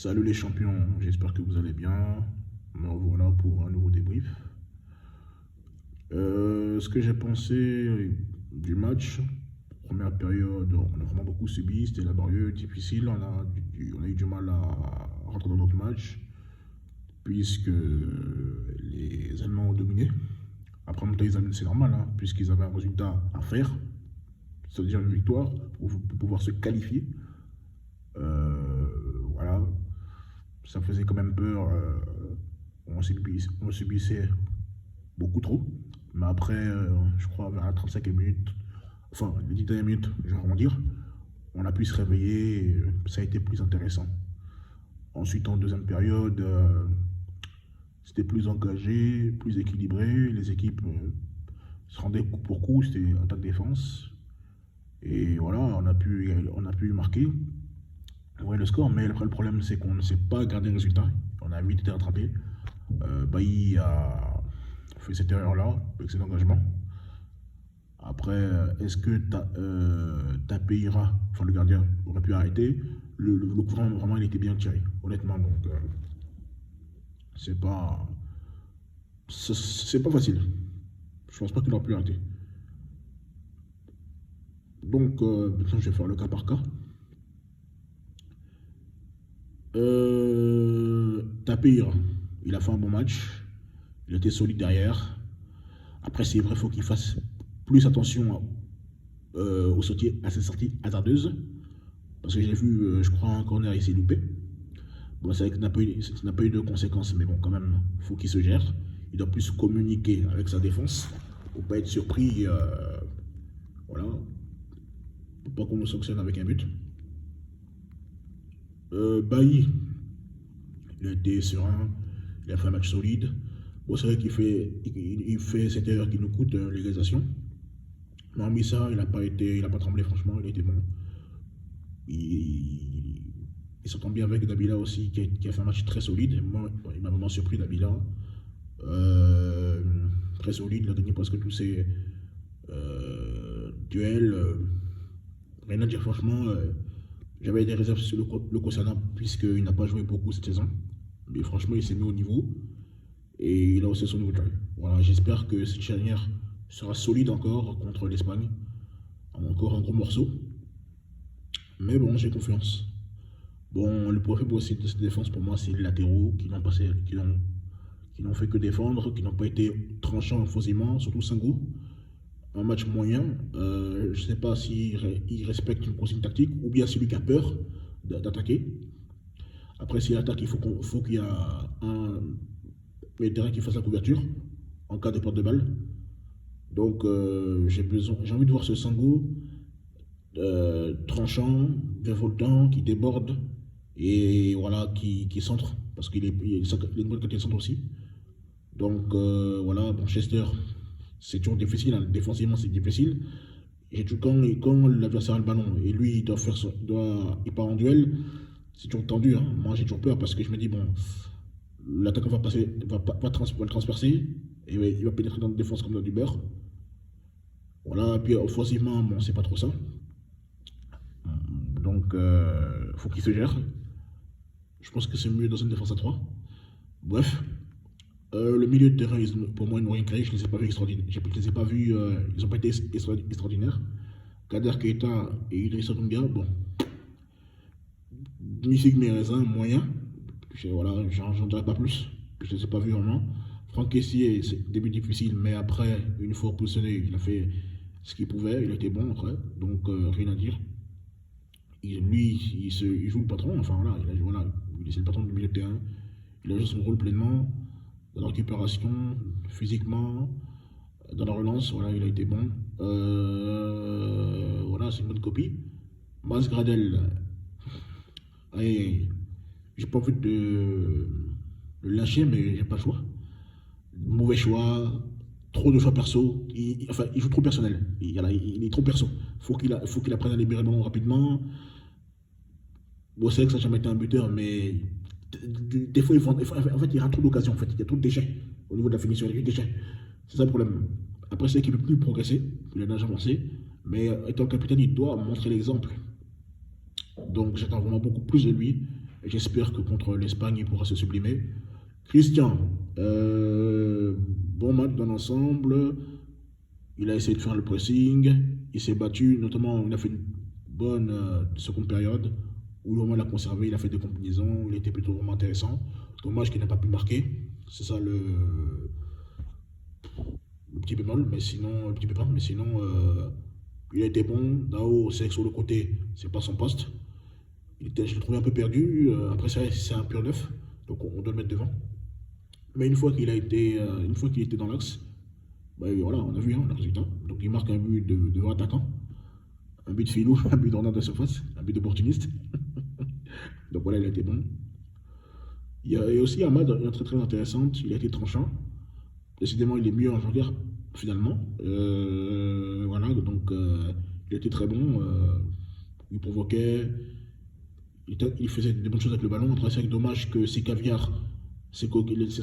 Salut les champions, j'espère que vous allez bien. Me revoilà pour un nouveau débrief. Ce que j'ai pensé du match, première période, on a vraiment beaucoup subi, c'était laborieux, difficile, on a eu du mal à rentrer dans notre match, puisque les Allemands ont dominé. Après, en même temps, c'est normal, hein, puisqu'ils avaient un résultat à faire, c'est-à-dire une victoire, pour pouvoir se qualifier. Voilà, ça faisait quand même peur. On subissait beaucoup trop. Mais après, je crois vers la 35e minute, enfin les 10 dernières minutes, je vais arrondir, on a pu se réveiller et ça a été plus intéressant. Ensuite, en deuxième période, c'était plus engagé, plus équilibré. Les équipes se rendaient coup pour coup, c'était attaque-défense. Et voilà, on a pu marquer. Ouais, le score, mais après le problème c'est qu'on ne sait pas garder le résultat. On a vite été rattrapé. Bailly a fait cette erreur-là, avec cet engagement. Après, est-ce que Tapeira, enfin le gardien, aurait pu arrêter? Le courant, vraiment, il était bien tiré, honnêtement. Donc, c'est pas, c'est pas facile. Je pense pas qu'il aurait pu arrêter. Donc, maintenant, je vais faire le cas par cas. Tapir, il a fait un bon match. Il était solide derrière. Après, c'est vrai, il faut qu'il fasse plus attention aux sorties, à ses sorties hasardeuses. Parce que j'ai vu, je crois, un corner, il s'est loupé. Bon, c'est vrai que ça n'a pas eu de conséquences, mais bon, quand même, il faut qu'il se gère. Il doit plus communiquer avec sa défense pour pas être surpris. Voilà, pour pas qu'on le sanctionne avec un but. Bailly, il a été serein, il a fait un match solide. Bon, c'est vrai il fait cette erreur qui nous coûte l'égalisation. Mais hormis ça, il a pas tremblé, franchement, il a été bon. Il, il s'entend bien avec Dabila aussi, qui a fait un match très solide. Moi, il m'a vraiment surpris, Dabila. Euh, Très solide, il a gagné presque tous ses duels. Rien à dire, franchement. J'avais des réserves sur le concernant, puisqu'il n'a pas joué beaucoup cette saison. Mais franchement, il s'est mis au niveau et il a haussé son niveau de jeu. Voilà, j'espère que cette charnière sera solide encore contre l'Espagne. Encore un gros morceau. Mais bon, j'ai confiance. Bon, le profil aussi de cette défense, pour moi, c'est les latéraux qui n'ont fait que défendre, qui n'ont pas été tranchants faussement, surtout Sango. Un match moyen, je ne sais pas s'il respecte une consigne tactique ou bien c'est lui qui a peur d'attaquer. Après, s'il attaque, faut qu'il y ait un terrain qui fasse la couverture en cas de perte de balle. Donc, j'ai envie de voir ce Sango tranchant, virevoltant, qui déborde et voilà, qui centre parce il a une bonne qualité de centre aussi. Donc, voilà, bon, Chester, c'est toujours difficile, hein. Défensivement c'est difficile. Et quand l'adversaire a le ballon et lui il part en duel, c'est toujours tendu, hein. Moi j'ai toujours peur parce que je me dis, bon, l'attaquant va le transpercer et il va pénétrer dans la défense comme dans du beurre. Voilà, et puis offensivement, bon, c'est pas trop ça. Donc, faut qu'il se gère. Je pense que c'est mieux dans une défense à 3. Bref, le milieu de terrain, pour moi, ils n'ont rien créé. Je ne les ai pas vus extraordinaires. Je ne les ai pas vus, ils n'ont pas été extraordinaires. Kader Keita et Idrissa Doumbia, bon, demi-figue mes raisins, moyen. Voilà, j'en dirais pas plus. Je ne les ai pas vus vraiment. Franck Kessié, c'est début difficile, mais après, une fois positionné, il a fait ce qu'il pouvait. Il a été bon après, donc rien à dire. Il joue le patron, enfin voilà, c'est le patron du milieu de terrain. Il a joué son rôle pleinement, dans la récupération, physiquement, dans la relance, voilà, il a été bon. Voilà, c'est une bonne copie. Mas Gradel, allez, j'ai pas envie de le lâcher, mais j'ai pas le choix. Mauvais choix, trop de choix perso. Enfin, il joue trop personnel. Il est trop perso. Faut qu'il apprenne à libérer le ballon rapidement. Bon, c'est vrai que ça n'a jamais été un buteur, mais des fois, en fait, il y a trop d'occasions. En fait, il y a trop de déchets au niveau de la finition. Il y a des déchets. C'est ça le problème. Après, c'est qu'il ne peut plus progresser. Il a déjà avancé. Mais étant capitaine, il doit montrer l'exemple. Donc, j'attends vraiment beaucoup plus de lui. J'espère que contre l'Espagne, il pourra se sublimer. Christian, bon match dans l'ensemble. Il a essayé de faire le pressing. Il s'est battu, notamment, il a fait une bonne seconde période où le moment l'a conservé. Il a fait des combinaisons. Il était plutôt vraiment intéressant. Dommage qu'il n'a pas pu marquer. C'est ça le petit bémol, mais sinon, le petit pépin, mais sinon, il a été bon. Dao, c'est que sur le côté, c'est pas son poste. Je l'ai trouvé un peu perdu. Après, c'est un pur neuf, donc on doit le mettre devant. Mais une fois qu'il était dans l'axe, bah, voilà, on a vu hein, le résultat. Donc il marque un but de attaquant, un but de filou, un but d'ordre de surface, un but d'opportuniste. Donc voilà, il a été bon. Il y a aussi Ahmad, une très très intéressante. Il a été tranchant. Décidément, il est mieux en regard, finalement. Voilà, donc il a été très bon. Il provoquait, il faisait des bonnes choses avec le ballon. Après, c'est dommage que ses caviars, ses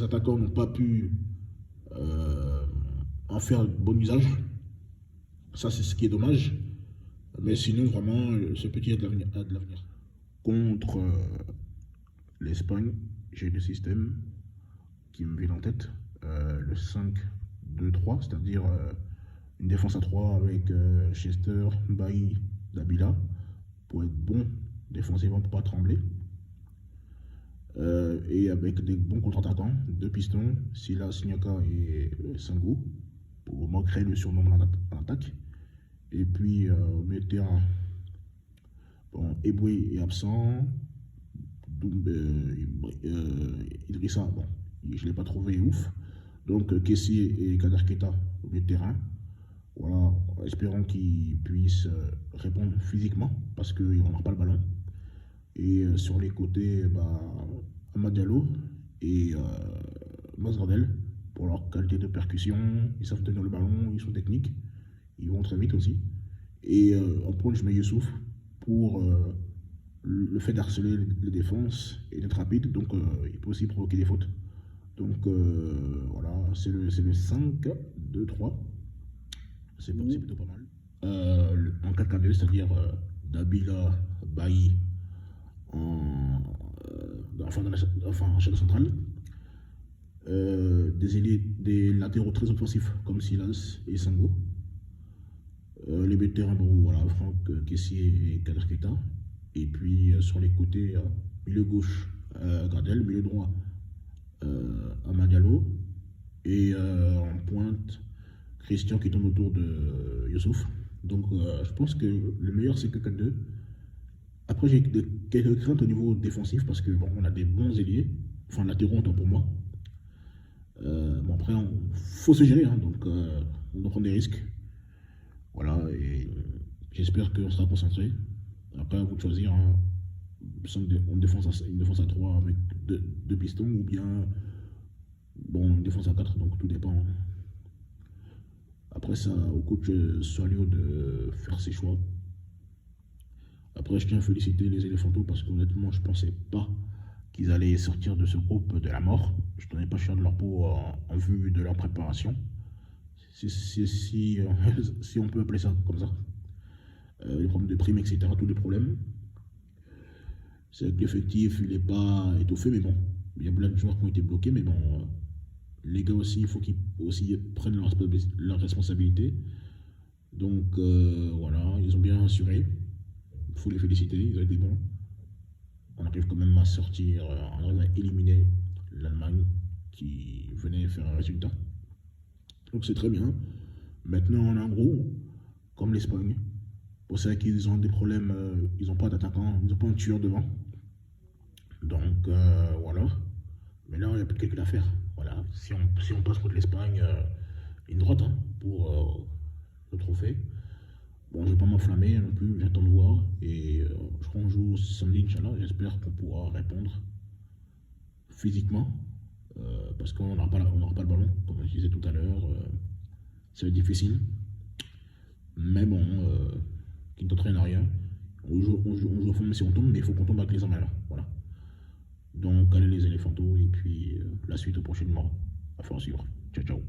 attaquants n'ont pas pu en faire bon usage. Ça, c'est ce qui est dommage. Mais sinon, vraiment, ce petit a de l'avenir. Contre l'Espagne, j'ai deux systèmes qui me viennent en tête. Le 5-2-3, c'est-à-dire une défense à 3 avec Chester, Bailly, Dabila, pour être bon défensivement, pour ne pas trembler. Et avec des bons contre-attaquants, deux pistons, Silla, Signaka et Sangou, pour vraiment créer le surnom en attaque. Et puis au milieu de terrain, bon, Eboué est absent, Idrissa, bon, je ne l'ai pas trouvé ouf. Donc Kessie et Kader Keita au milieu de terrain. Voilà, espérons qu'ils puissent répondre physiquement parce qu'ils ne remarquent pas le ballon. Et sur les côtés, bah, Amad Diallo et Masgradel pour leur qualité de percussion. Ils savent tenir le ballon, ils sont techniques, ils vont très vite aussi. Et en pointe, je mets Youssouf pour le fait d'harceler les défenses et d'être rapide. Donc il peut aussi provoquer des fautes. Donc voilà, c'est le 5-2-3. C'est plutôt pas mal. En 4-4-2, c'est-à-dire Dabila, Bailly en chaîne centrale. Des latéraux très offensifs comme Silas et Sango. Les buts de terrain, bon, voilà, Franck Kessier et Kader Keita. Et puis sur les côtés, milieu gauche, Gradel, milieu droit, Amad Diallo. Et en pointe, Christian qui tourne autour de Youssouf. Donc je pense que le meilleur c'est que 4-2. Après j'ai quelques craintes au niveau défensif parce que bon, on a des bons ailiers, enfin latéraux en temps pour moi. Bon après il faut se gérer, hein, donc on doit prendre des risques. Voilà, et j'espère qu'on sera concentré. Après à vous de choisir hein, une défense à 3 avec deux pistons ou bien bon, une défense à 4, donc tout dépend. Après ça, au coach Soalio de faire ses choix. Après, je tiens à féliciter les éléphantaux parce qu'honnêtement, je ne pensais pas qu'ils allaient sortir de ce groupe de la mort. Je ne tenais pas cher de leur peau en vue de leur préparation. Si on peut appeler ça comme ça. Les problèmes de primes, etc., tous les problèmes. C'est que l'effectif, il n'est pas étoffé, mais bon. Il y a plein de joueurs qui ont été bloqués, mais bon. Les gars aussi, il faut qu'ils aussi prennent leur responsabilité. Donc voilà, ils ont bien assuré. Il faut les féliciter, ils ont été bons. On arrive quand même à sortir, on arrive à éliminer l'Allemagne qui venait faire un résultat. Donc c'est très bien. Maintenant, on a en gros, comme l'Espagne. Pour ça qu'ils ont des problèmes, ils n'ont pas d'attaquant, ils n'ont pas un tueur devant. Donc voilà. Mais là, il n'y a plus de calcul à faire. Voilà. Si on passe contre l'Espagne, ligne droite hein, pour le trophée. Bon, je ne vais pas m'enflammer non plus, j'attends de voir. Et je crois qu'on joue samedi, Inch'Allah. J'espère qu'on pourra répondre physiquement. Parce qu'on n'aura pas le ballon, comme je disais tout à l'heure. Ça va être difficile. Mais bon, qui ne t'entraîne à rien. On joue au fond, mais si on tombe, mais il faut qu'on tombe avec les armes là. Voilà. Donc, allez les éléphantaux et puis la suite au prochain numéro. À faire suivre. Ciao, ciao.